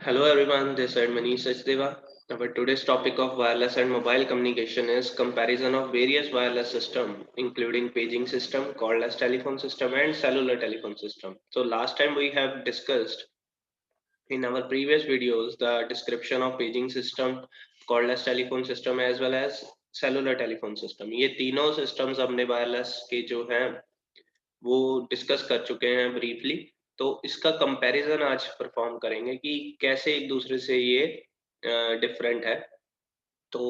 Hello everyone, this is Manish Sachdeva. Our today's topic of wireless and mobile communication is comparison of various wireless system, including paging system, cordless telephone system, and cellular telephone system. So last time we have discussed in our previous videos the description of paging system, cordless telephone system as well as cellular telephone system. ये तीनों systems हमने wireless के जो हैं वो discuss कर चुके हैं ब्रीफली। तो इसका कंपैरिजन आज परफॉर्म करेंगे कि कैसे एक दूसरे से ये डिफरेंट है। तो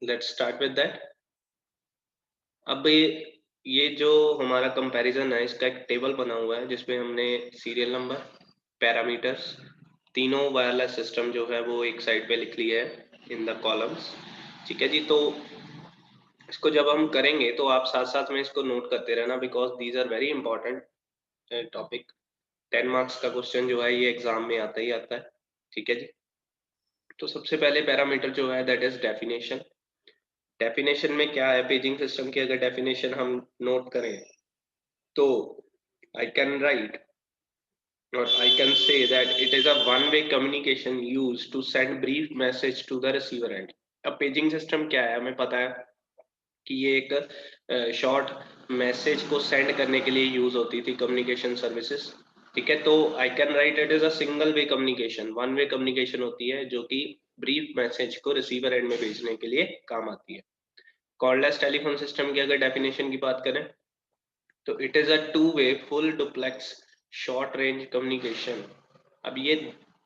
लेट्स स्टार्ट विद दैट। अब ये जो हमारा कंपैरिजन है इसका एक टेबल बना हुआ है जिसमें हमने सीरियल नंबर, पैरामीटर्स, तीनों वायरलेस सिस्टम जो है वो एक साइड पे लिख लिया है इन द कॉलम्स। ठीक है जी। तो इसको जब हम करेंगे तो आप साथ साथ में इसको नोट करते रहना because these are very important topic. 10 marks का क्वेश्चन जो है ये एग्जाम में आता ही आता है। ठीक है जी। तो सबसे पहले पैरामीटर जो है दैट इज डेफिनेशन। डेफिनेशन में क्या है, पेजिंग सिस्टम की अगर डेफिनेशन हम नोट करें तो आई कैन राइट और I can say that it is a one way communication use to send brief message to the receiver end. अब पेजिंग सिस्टम क्या है, हमें पता है कि ये एक शॉर्ट मैसेज को सेंड करने के लिए यूज होती थी कम्युनिकेशन सर्विसेज। ठीक है। तो आई can right it is a single way communication, one way communication होती है जो कि ब्रीफ मैसेज को रिसीवर एंड में भेजने के लिए काम आती है। कॉर्डलेस टेलीफोन सिस्टम की अगर डेफिनेशन की बात करें तो it is a to way full duplex short range communication. अब ये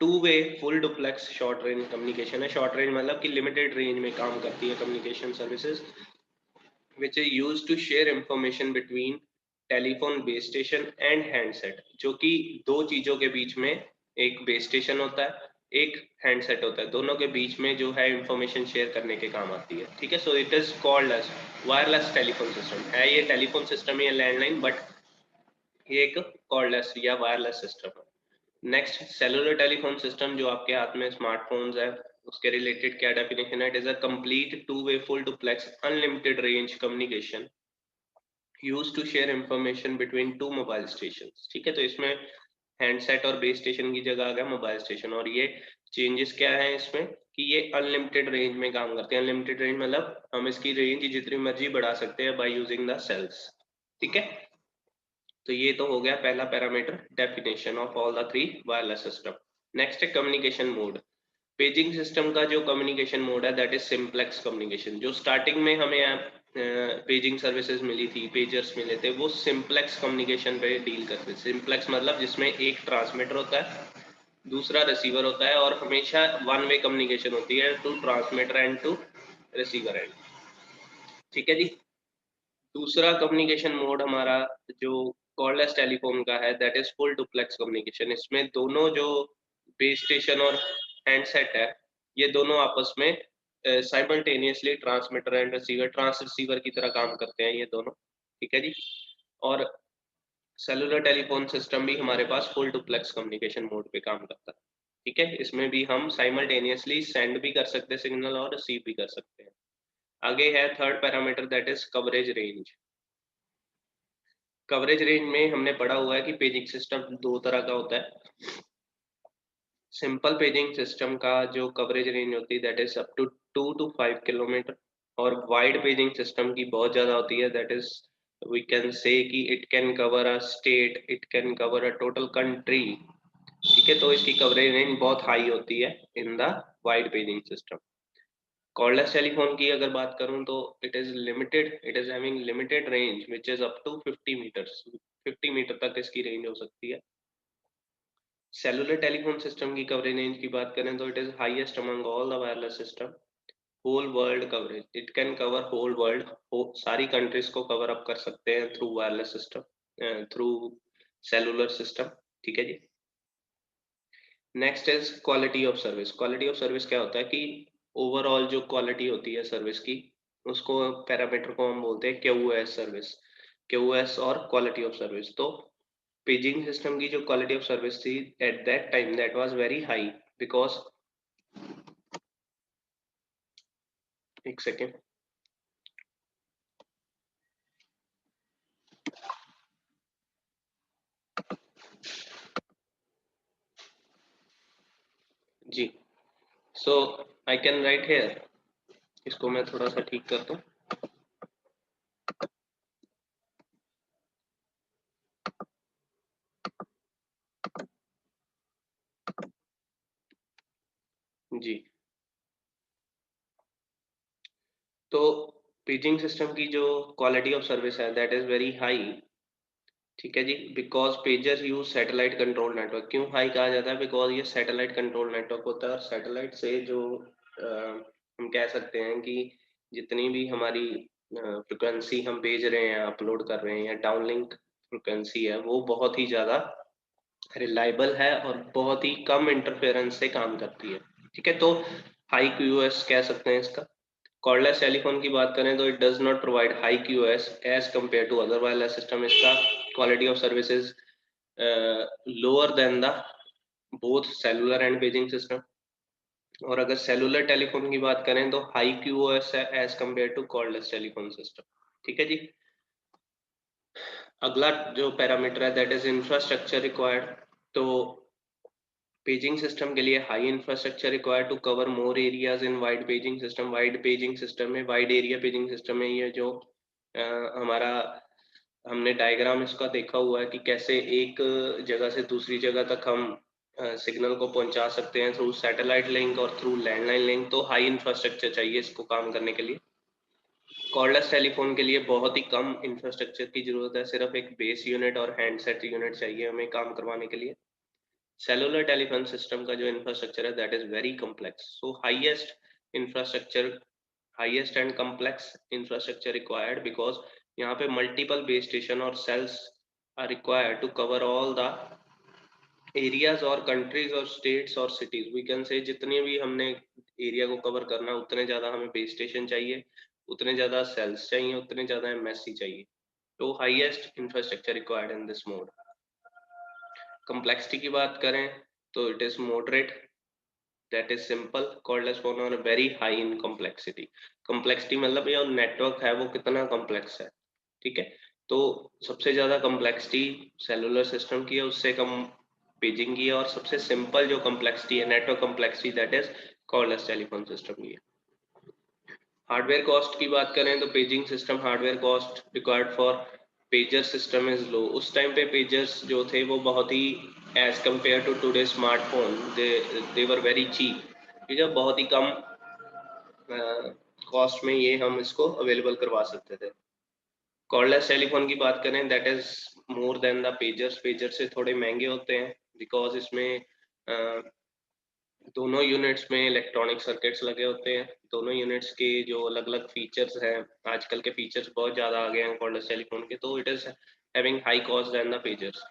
to way full duplex short range communication है। शॉर्ट रेंज मतलब कि लिमिटेड रेंज में काम करती है communication services which is used to share information between telephone base station and handset. जो कि दो चीजों के बीच में, एक बेस स्टेशन होता है, एक हैंडसेट होता है, दोनों के बीच में जो है इंफॉर्मेशन शेयर करने के काम आती है। ठीक है। So it is called as wireless telephone system. है ये टेलीफोन सिस्टम या लैंडलाइन, बट ये एक कॉर्डलेस या वायरलेस सिस्टम है। नेक्स्ट सेलुलर टेलीफोन सिस्टम, जो आपके हाथ में स्मार्टफोन्स है उसके रिलेटेड क्या डेफिनेशन है। It is a complete two way full duplex unlimited range communication use to share information between two mobile station. ठीक है। तो इसमें हैंडसेट और बेस स्टेशन की जगह आ गया मोबाइल स्टेशन। और ये चेंजेस क्या है इसमें कि ये अनलिमिटेड रेंज में काम करते हैं। अनलिमिटेड रेंज मतलब हम इसकी रेंज जितनी मर्जी बढ़ा सकते हैं बाय यूजिंग द सेल्स। ठीक है। तो ये तो हो गया पहला parameter, definition of all the three wireless system. Next है कम्युनिकेशन मोड। पेजिंग सिस्टम का जो कम्युनिकेशन मोड है दैट इज सिंप्लेक्स कम्युनिकेशन। जो स्टार्टिंग में हमें पेजिंग सर्विसेज मिली थी, पेजर्स मिले थे, वो सिंप्लेक्स कम्युनिकेशन पे डील करते थे। सिंप्लेक्स मतलब जिसमें एक ट्रांसमीटर होता है, दूसरा रिसीवर होता है और हमेशा वन वे कम्युनिकेशन होती है to transmitter end to receiver end. ठीक है जी। दूसरा कम्युनिकेशन मोड हमारा जो कॉर्डलेस टेलीफोन का है that is full duplex communication. इसमें दोनों जो बेस स्टेशन और हैंडसेट है ये दोनों आपस में simultaneously transmitter and receiver, transceiver की तरह काम करते हैं ये दोनों। ठीक है जी। और सेलुलर टेलीफोन सिस्टम भी हमारे पास फुल डुप्लेक्स कम्युनिकेशन मोड पे काम करता है। ठीक है। इसमें भी हम साइमल्टेनियसली सेंड भी कर सकते हैं सिग्नल और रिसीव भी कर सकते हैं। आगे है third parameter that is coverage range. Coverage range में हमने पढ़ा हुआ है कि पेजिंग सिस्टम दो तरह का होता है। सिंपल पेजिंग सिस्टम का जो कवरेज रेंज होती है that is up to 2 to 5 kilometre. और वाइड पेजिंग सिस्टम की बहुत ज्यादा होती है दैट इज वी कैन से कि it can cover a state, it can cover a total country. ठीक है। तो इसकी कवरेज रेंज बहुत हाई होती है in the wide paging system. Cordless telephone की अगर बात करूं तो it is limited, it is having limited range which is up to 50 metres. 50 metre तक इसकी रेंज हो सकती है। सेलुलर टेलीफोन सिस्टम की कवरेज रेंज की बात करें तो it is highest among all the wireless system. Whole world coverage, it can cover whole world, सारी कंट्रीज को कवर अप कर सकते हैं through wireless system, through cellular system. ठीक है जी। Next is quality of service. Quality of service क्या होता है कि ओवरऑल जो क्वालिटी होती है सर्विस की उसको पैरामीटर को हम बोलते हैं क्यूओएस सर्विस, क्यूओएस और क्वालिटी ऑफ सर्विस। तो पेजिंग सिस्टम की जो क्वालिटी ऑफ सर्विस थी at that time that was very high because, एक सेकेंड, जी, so I can write here, इसको मैं थोड़ा सा ठीक करता हूँ। जी, तो पेजिंग सिस्टम की जो क्वालिटी ऑफ सर्विस है दैट इज वेरी हाई। ठीक है जी, because pagers use satellite control network. क्यों हाई कहा जाता है? बिकॉज ये सैटेलाइट कंट्रोल नेटवर्क होता है और सैटेलाइट से जो हम कह सकते हैं कि जितनी भी हमारी फ्रिक्वेंसी हम भेज रहे हैं, अपलोड कर रहे हैं, या डाउनलिंक फ्रिक्वेंसी है, वो बहुत ही ज़्यादा रिलायबल है और बहुत ही कम इंटरफेरेंस से काम करती है। ठीक है, तो हाई क्यूओएस कह सकते हैं इसका। कॉर्डलेस टेलीफोन की बात करें तो it does not provide high QoS as compare to other wireless system. इसका quality of services lower than the both cellular and paging system. और अगर सेलुलर टेलीफोन की बात करें तो हाई क्यूओएस है as compare to cordless telephone system. ठीक है जी, अगला जो पैरामीटर है दैट इज इंफ्रास्ट्रक्चर रिक्वायर्ड। तो पेजिंग सिस्टम के लिए high infrastructure required to cover more areas in wide paging system. Wide paging system में, वाइड एरिया पेजिंग सिस्टम में, ये जो हमारा हमने डायग्राम इसका देखा हुआ है कि कैसे एक जगह से दूसरी जगह तक हम सिग्नल को पहुंचा सकते हैं थ्रू सैटेलाइट लिंक और थ्रू लैंडलाइन लिंक। तो हाई इंफ्रास्ट्रक्चर चाहिए इसको काम करने के लिए। कॉर्डलेस टेलीफोन के लिए बहुत ही कम इंफ्रास्ट्रक्चर की जरूरत है, सिर्फ एक बेस यूनिट और हैंडसेट यूनिट चाहिए हमें काम करवाने के लिए। सेलुलर टेलीफोन सिस्टम का जो इंफ्रास्ट्रक्चर है that is very complex, so highest and complex infrastructure required, because यहाँ पे मल्टीपल बेस स्टेशन और cells are required to cover all the areas और कंट्रीज और स्टेट्स और सिटीज। वी कैन से जितने भी हमने एरिया को कवर करना है उतने ज्यादा हमें बेस स्टेशन चाहिए, उतने ज्यादा सेल्स चाहिए, उतने ज्यादा एमएससी चाहिए। तो highest infrastructure required in this mode. Complexity की बात करें तो it is moderate, that is simple. Cordless phone और very high in complexity. Complexity मतलब ये नेटवर्क है वो कितना कॉम्प्लेक्स है। ठीक है, तो सबसे ज्यादा कॉम्प्लेक्सिटी सेलुलर सिस्टम की है, उससे कम पेजिंग की है, और सबसे सिंपल जो कॉम्प्लेक्सिटी है network complexity that is cordless telephone system की है। हार्डवेयर कॉस्ट की बात करें तो paging system hardware cost required for pager system is low. उस टाइम पे पेजर्स जो थे वो बहुत ही as compare to today smartphone they were very cheap. ठीक है, बहुत ही कम कॉस्ट में ये हम इसको अवेलेबल करवा सकते थे। कॉर्डलेस टेलीफोन की बात करें that is more than the pagers. Pager से थोड़े महंगे होते हैं बिकॉज इसमें दोनों यूनिट्स में इलेक्ट्रॉनिक सर्किट्स लगे होते हैं। दोनों यूनिट्स के जो अलग अलग फीचर्स हैं, आजकल के फीचर्स बहुत ज़्यादा आ गए हैं कॉर्डलेस टेलीफोन के, तो it is having high cost then the pagers.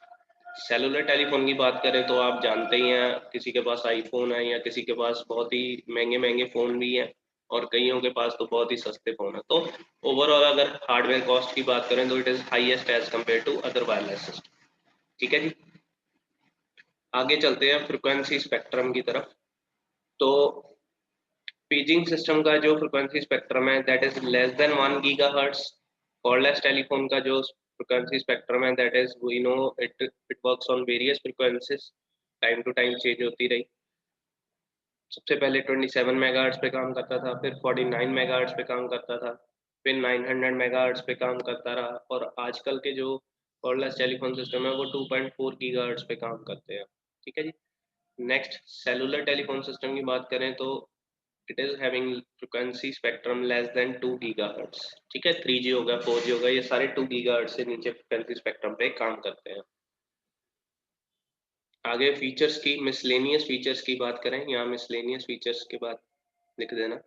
Cellular telephone की बात करें तो आप जानते ही हैं, किसी के पास आईफोन है या किसी के पास बहुत ही महंगे महंगे फ़ोन भी हैं, और कईयों के पास तो बहुत ही सस्ते फ़ोन है। तो ओवरऑल अगर हार्डवेयर कॉस्ट की बात करें तो it is highest as compare to other wireless system. ठीक है जी, आगे चलते हैं फ्रिक्वेंसी स्पेक्ट्रम की तरफ। तो पेजिंग सिस्टम का जो फ्रिक्वेंसी स्पेक्ट्रम है that is less than 1 gigahertz. Cordless telephone का जो फ्रिक्वेंसी स्पेक्ट्रम है that is we know it works on various frequencies, time to time change होती रही। सबसे पहले 27 मेगाहर्ट्ज पे काम करता था, फिर 49 मेगाहर्ट्ज पे काम करता था, फिर 900 मेगाहर्ट्ज पे काम करता रहा, और आजकल के जो कॉर्डलेस टेलीफोन सिस्टम है वो 2.4 गीगाहर्ट्ज पे काम करते हैं। ठीक है जी, नेक्स्ट सेलुलर टेलीफोन सिस्टम की बात करें तो it is having frequency spectrum less than 2 gigahertz. ठीक है, 3G होगा, 4G होगा, ये सारे 2 गीगाहर्ट्ज से नीचे फ्रिक्वेंसी स्पेक्ट्रम पे काम करते हैं। आगे फीचर्स की, मिसलेनियस फीचर्स की बात करें, यहाँ मिसलेनियस फीचर्स के बाद लिख देना।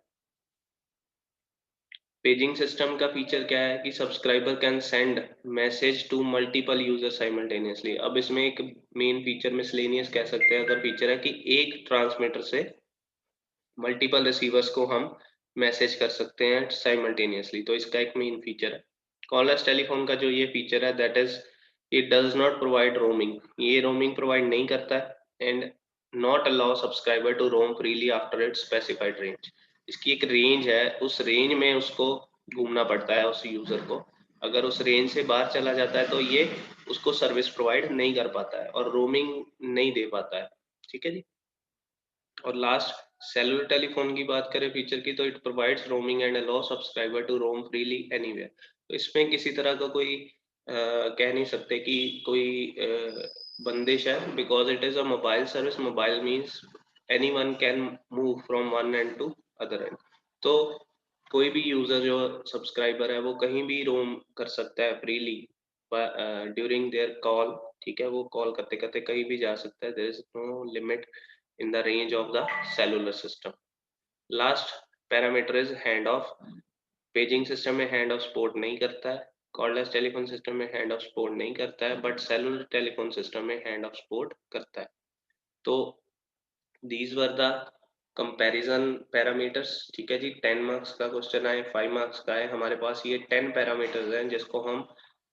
पेजिंग सिस्टम का फीचर क्या है कि subscriber can send message to multiple user simultaneously. अब इसमें एक मेन फीचर मिसलेनियस कह सकते हैं अगर फीचर है कि एक ट्रांसमीटर से मल्टीपल रिसीवर्स को हम मैसेज कर सकते हैं साइमल्टेनियसली, तो इसका एक मेन फीचर है। कॉलर्स टेलीफोन का जो ये फीचर है that is it does not provide roaming, ये रोमिंग प्रोवाइड नहीं करता है, and not allow subscriber to roam freely after its specified range. इसकी एक रेंज है, उस रेंज में उसको घूमना पड़ता है उस यूजर को। अगर उस रेंज से बाहर चला जाता है तो ये उसको सर्विस प्रोवाइड नहीं कर पाता है और रोमिंग नहीं दे पाता है। ठीक है जी, और लास्ट सेलुलर टेलीफोन की बात करें फीचर की, तो it provides roaming and allow subscriber to roam freely anywhere. तो इसमें किसी तरह का कोई कह नहीं सकते कि कोई बंदिश है, because it is a mobile service. Mobile means anyone can move from one end to other end. तो कोई भी यूजर जो सब्सक्राइबर है वो कहीं भी रोम कर सकता है फ्रीली ड्यूरिंग देयर कॉल। ठीक है, वो कॉल करते करते कहीं भी जा सकता है, there is no limit in the range of the cellular system. Last parameter is hand off। Paging system में हैंड ऑफ सपोर्ट नहीं करता है, कॉर्डलेस टेलीफोन सिस्टम में हैंड ऑफ सपोर्ट नहीं करता है, बट सेलुलर टेलीफोन सिस्टम में hand of support करता है। तो these were the comparison parameters. ठीक है जी, 10 मार्क्स का क्वेश्चन है, 5 मार्क्स का है, हमारे पास ये 10 पैरामीटर्स हैं जिसको हम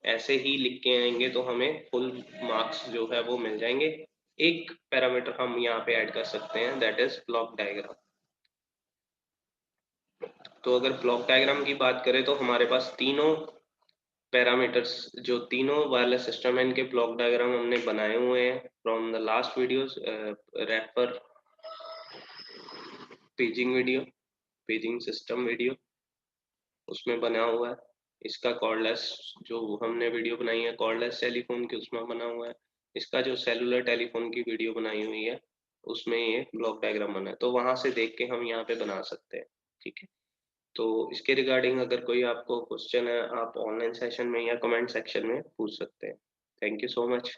ऐसे ही लिख के आएंगे तो हमें फुल मार्क्स जो है वो मिल जाएंगे। एक पैरामीटर हम यहाँ पे ऐड कर सकते हैं, दैट इज ब्लॉक डायग्राम। तो अगर ब्लॉक डायग्राम की बात करें तो हमारे पास तीनों पैरामीटर्स, जो तीनों वायरलेस सिस्टम है, इनके ब्लॉक डायग्राम हमने बनाए हुए हैं from the last videos. Refer paging video, paging system video, उसमें बना हुआ है। इसका कॉर्डलेस जो हमने वीडियो बनाई है कॉर्डलेस टेलीफोन की, उसमें बना हुआ है। इसका जो सेलुलर टेलीफोन की वीडियो बनाई हुई है उसमें ये ब्लॉक डायग्राम बना है, तो वहां से देख के हम यहाँ पे बना सकते हैं। ठीक है, तो इसके रिगार्डिंग अगर कोई आपको क्वेश्चन है, आप ऑनलाइन सेशन में या कमेंट सेक्शन में पूछ सकते हैं। Thank you so much.